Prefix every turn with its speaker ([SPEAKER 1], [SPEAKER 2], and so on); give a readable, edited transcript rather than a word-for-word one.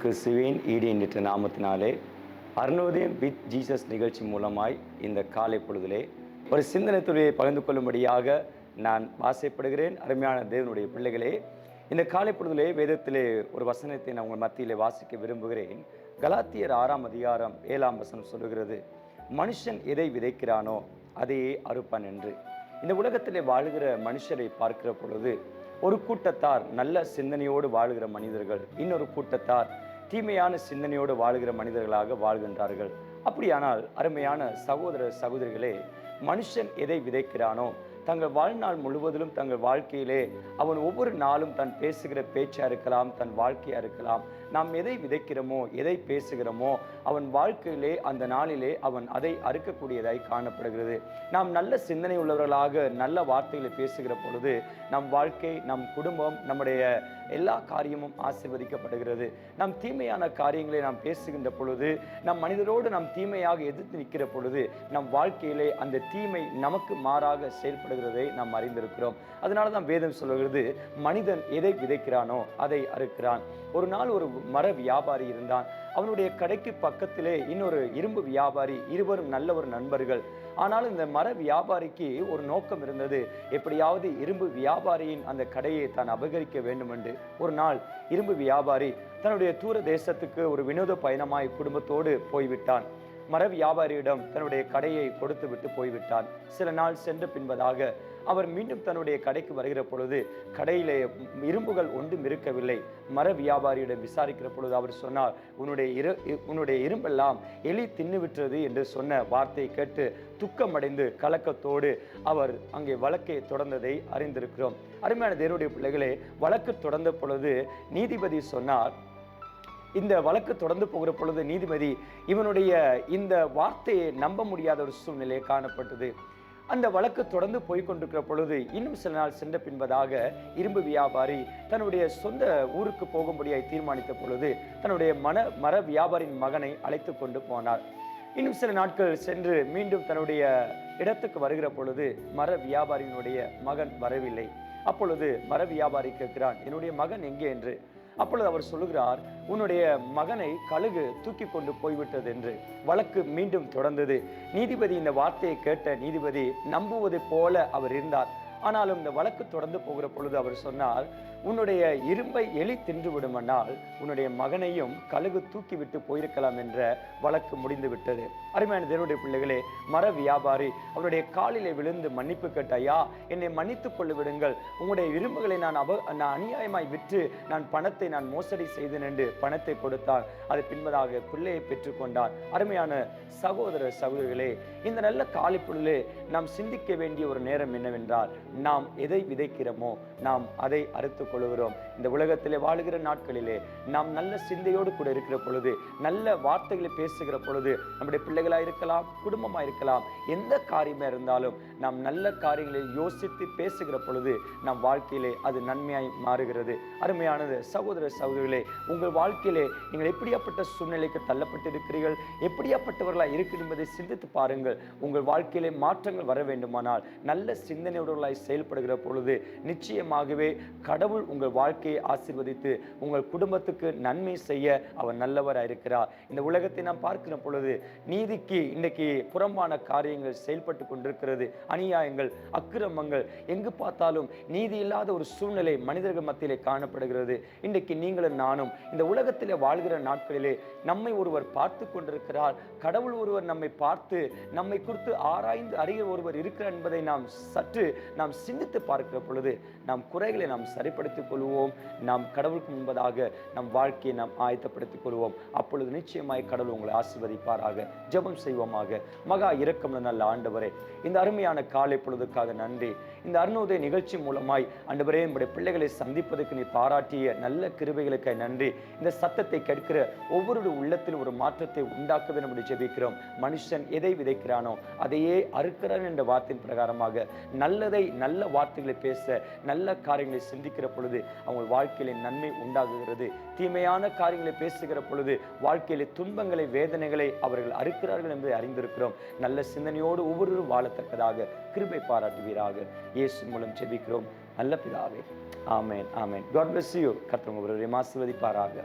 [SPEAKER 1] கிறிஸ்துவின் ஈடு என்ற நாமத்தினாலே அருணோதயம் வித் ஜீசஸ் நிகழ்ச்சி மூலமாய் இந்த காலை பொழுதிலே ஒரு சிந்தனை துறையை பகிர்ந்து கொள்ளும்படியாக நான் ஆசைப்படுகிறேன். அருமையான தேவனுடைய பிள்ளைகளே, இந்த காலை பொழுதிலே வேதத்திலே ஒரு வசனத்தை நான் உங்கள் மத்தியிலே வாசிக்க விரும்புகிறேன். கலாத்தியர் 6ஆம் அதிகாரம் 7ஆம் வசனம் சொல்லுகிறது, மனுஷன் எதை விதைக்கிறானோ அதையே அறுப்பான் என்று. இந்த உலகத்திலே வாழுகிற மனுஷரை பார்க்கிற பொழுது ஒரு கூட்டத்தார் நல்ல சிந்தனையோடு வாழுகிற மனிதர்கள், இன்னொரு கூட்டத்தார் தீமையான சிந்தனையோடு வாழுகிற மனிதர்களாக வாழ்கின்றார்கள். அப்படியானால் அருமையான சகோதர சகோதரிகளே, மனுஷன் எதை விதைக்கிறானோ தங்கள் வாழ்நாள் முழுவதிலும் தங்கள் வாழ்க்கையிலே அவன் ஒவ்வொரு நாளும் தன் பேசுகிற பேச்சா இருக்கலாம், தன் வாழ்க்கையா இருக்கலாம், நாம் எதை விதைக்கிறோமோ எதை பேசுகிறோமோ அவன் வாழ்க்கையிலே அந்த நாளிலே அவன் அதை அறுக்கக்கூடியதாய் காணப்படுகிறது. நாம் நல்ல சிந்தனை உள்ளவர்களாக நல்ல வார்த்தைகளை பேசுகிற பொழுது நம் வாழ்க்கை, நம் குடும்பம், நம்முடைய எல்லா காரியமும் ஆசீர்வதிக்கப்படுகிறது. நம் தீமையான காரியங்களை நாம் பேசுகின்ற பொழுது, நம் மனிதரோடு நாம் தீமையாக எதிர்த்து நிற்கிற பொழுது நம் வாழ்க்கையிலே அந்த தீமை நமக்கு மாறாக செயல்படுகிறதை நாம் அறிந்திருக்கிறோம். அதனால தான் வேதம் சொல்லுகிறது, மனிதன் எதை விதைக்கிறானோ அதை அறுக்கிறான். ஒரு நாள் ஒரு மர வியாபாரி இருந்தான். அவனுடைய கடைக்கு பக்கத்திலே இன்னொரு இரும்பு வியாபாரி, இருவரும் நல்ல ஒரு நண்பர்கள். ஆனால் இந்த மர வியாபாரிக்கு ஒரு நோக்கம் இருந்தது, எப்படியாவது இரும்பு வியாபாரியின் அந்த கடையை தான் அபகரிக்க வேண்டும் என்று. ஒரு நாள் இரும்பு வியாபாரி தன்னுடைய தூர தேசத்துக்கு ஒரு வினோத பயணமாய் குடும்பத்தோடு போய்விட்டான். மர வியாபாரியிடம் தன்னுடைய கடையை கொடுத்து விட்டு போய்விட்டான். சில நாள் சென்று பின்பதாக அவர் மீண்டும் தன்னுடைய கடைக்கு வருகிற பொழுது கடையிலே இரும்புகள் ஒன்றும் இருக்கவில்லை. மர வியாபாரியிடம் விசாரிக்கிற பொழுது அவர் சொன்னார், உன்னுடைய இரும்பெல்லாம் எலி தின்னுவிட்டது என்று சொன்ன வார்த்தையை கேட்டு துக்கமடைந்து கலக்கத்தோடு அவர் அங்கே வழக்கை தொடர்ந்ததை அறிந்திருக்கிறோம். அருமையான தேவனுடைய பிள்ளைகளே, வழக்கு தொடர்ந்த பொழுது நீதிபதி சொன்னார், இந்த வழக்கு தொடர்ந்து போகிற பொழுது நீதிபதி இவனுடைய இந்த வார்த்தையை நம்ப முடியாத ஒரு சூழ்நிலை காணப்பட்டது. அந்த வழக்கு தொடர்ந்து போய்கொண்டிருக்கிற பொழுது இன்னும் சில நாள் சென்ற பின்பதாக இரும்பு வியாபாரி தன்னுடைய சொந்த ஊருக்கு போகும்படியாய் தீர்மானித்த பொழுது தன்னுடைய மர வியாபாரியின் மகனை அழைத்து கொண்டு போனார். இன்னும் சில நாட்கள் சென்று மீண்டும் தன்னுடைய இடத்துக்கு வருகிற பொழுது மர வியாபாரியினுடைய மகன் வரவில்லை. அப்பொழுது மர வியாபாரி கேட்கிறான், என்னுடைய மகன் எங்கே என்று. அப்பொழுது அவர் சொல்லுகிறார், உன்னுடைய மகனை கழுகு தூக்கி கொண்டு போய்விட்டது என்று. வழக்கு மீண்டும் தொடர்ந்தது. நீதிபதி இந்த வார்த்தையை கேட்ட நீதிபதி நம்புவது போல அவர் இருந்தார். ஆனாலும் இந்த வழக்கு தொடர்ந்து போகிற பொழுது அவர் சொன்னார், உன்னுடைய இரும்பை எலி தின்று விடுமானால் உன்னுடைய மகனையும் கழுகு தூக்கி விட்டு போயிருக்கலாம் என்ற வழக்கு முடிந்து விட்டது. அருமையான தேவனுடைய பிள்ளைகளே, மர வியாபாரி அவருடைய காலிலே விழுந்து மன்னிப்பு கேட்ட, ஐயா, என்னை மன்னித்துக் கொள்ள விடுங்கள், உங்களுடைய இரும்புகளை நான் அநியாயமாய் விற்று பணத்தை மோசடி செய்தேன் என்று பணத்தை கொடுத்தான். அது பின்பதாக பிள்ளையை பெற்றுக்கொண்டான். அருமையான சகோதர சகோதரிகளே, இந்த நல்ல காலை பொழுதிலே நாம் சிந்திக்க வேண்டிய ஒரு நேரம் என்னவென்றால், நாம் எதை விதைக்கிறோமோ நாம் அதை அறுத்து கொள்கிறோம். இந்த உலகத்திலே வாழுகிற நாட்களிலே நாம் நல்ல சிந்தையோடு கூட இருக்கிற பொழுது, நல்ல வார்த்தைகளை பேசுகிற பொழுது, நம்முடைய பிள்ளைகளாக இருக்கலாம், குடும்பமாக இருக்கலாம், எந்த காரியமாக இருந்தாலும் நாம் நல்ல காரியங்களை யோசித்து பேசுகிற பொழுது நம் வாழ்க்கையிலே அது நன்மையாய் மாறுகிறது. அருமையானது சகோதர சகோதரிகளே, உங்கள் வாழ்க்கையிலே நீங்கள் எப்படியாப்பட்ட சூழ்நிலைக்கு தள்ளப்பட்டிருக்கிறீர்கள், எப்படியாப்பட்டவர்களாக இருக்கிறது என்பதை சிந்தித்து பாருங்கள். உங்கள் வாழ்க்கையிலே மாற்றங்கள் வர வேண்டுமானால் நல்ல சிந்தனையுடர்களாய் செயல்படுகிற பொழுது நிச்சயமாகவே கடவுள் உங்கள் வாழ்க்கையை ஆசீர்வதித்து உங்கள் குடும்பத்துக்கு நன்மை செய்ய அவர் நல்லவராக இருக்கிறார். இந்த உலகத்தை நாம் பார்க்கிற பொழுது நீதிக்கு இன்றைக்கு புறம்பான காரியங்கள் செயல்பட்டு கொண்டிருக்கிறது. அநியாயங்கள், அக்கிரமங்கள், எங்கு பார்த்தாலும் நீதி இல்லாத ஒரு சூழ்நிலை மனிதர்கள் மத்தியிலே காணப்படுகிறது. இன்றைக்கு நீங்களும் நானும் இந்த உலகத்திலே வாழ்கிற நாட்களிலே நம்மை ஒருவர் பார்த்து கொண்டிருக்கிறார். கடவுள் ஒருவர் நம்மை பார்த்து நம்மை குறித்து ஆராய்ந்து அறிகிற ஒருவர் இருக்கிறார் என்பதை சற்று நாம் சிந்தித்து பார்க்கிற பொழுது நாம் குறைகளை சரிப்படுத்திக் கொள்வோம். நாம் கடவுளுக்கு முன்பதாக நம் வாழ்க்கையை ஆயத்தப்படுத்திக் கொள்வோம். அப்பொழுது நிச்சயமாய் கடவுள் உங்களை ஆசீர்வதிப்பாராக. ஜெபம் செய்வோமாக. மகா இரக்கமுள்ள நல்ல ஆண்டவரே, இந்த அருமையான காலை பொழுதுக்காக நன்றி. இந்த அருணோதய நிகழ்ச்சி மூலமாய் ஆண்டவரே, நம்முடைய பிள்ளைகளை சந்திப்பதற்கு நீ பாராட்டிய நல்ல கிருபைகளுக்கு நன்றி. இந்த சத்தத்தை கேட்கிற ஒவ்வொரு உள்ளத்தில் ஒரு மாற்றத்தை உண்டாக்கவே நம்முடைய ஜெபிக்கிறோம். மனுஷன் எதை விதைக்கிறானோ அதையே அறுக்கிறான் என்ற வார்த்தையின் பிரகாரமாக நல்லதை, நல்ல வார்த்தைகளை பேச, நல்ல காரியங்களை சிந்திக்கிற பொழுது அவங்க வாழ்க்கையில நன்மை உண்டாகுகிறது. தீமையான காரியங்களை பேசுகிற பொழுது வாழ்க்கையில துன்பங்களை, வேதனைகளை அவர்கள் அறுக்கிறார்கள் என்பதை அறிந்திருக்கிறோம். நல்ல சிந்தனையோடு ஒவ்வொருவரும் வாழத்தக்கதாக கிருபை பாராட்டுவீராக. இயேசு மூலம் ஜெபிக்கிறோம் நல்ல பிதாவே. ஆமென், ஆமென். God bless you. கர்த்தர் உங்களை ஆசீர்வதிப்பாராக.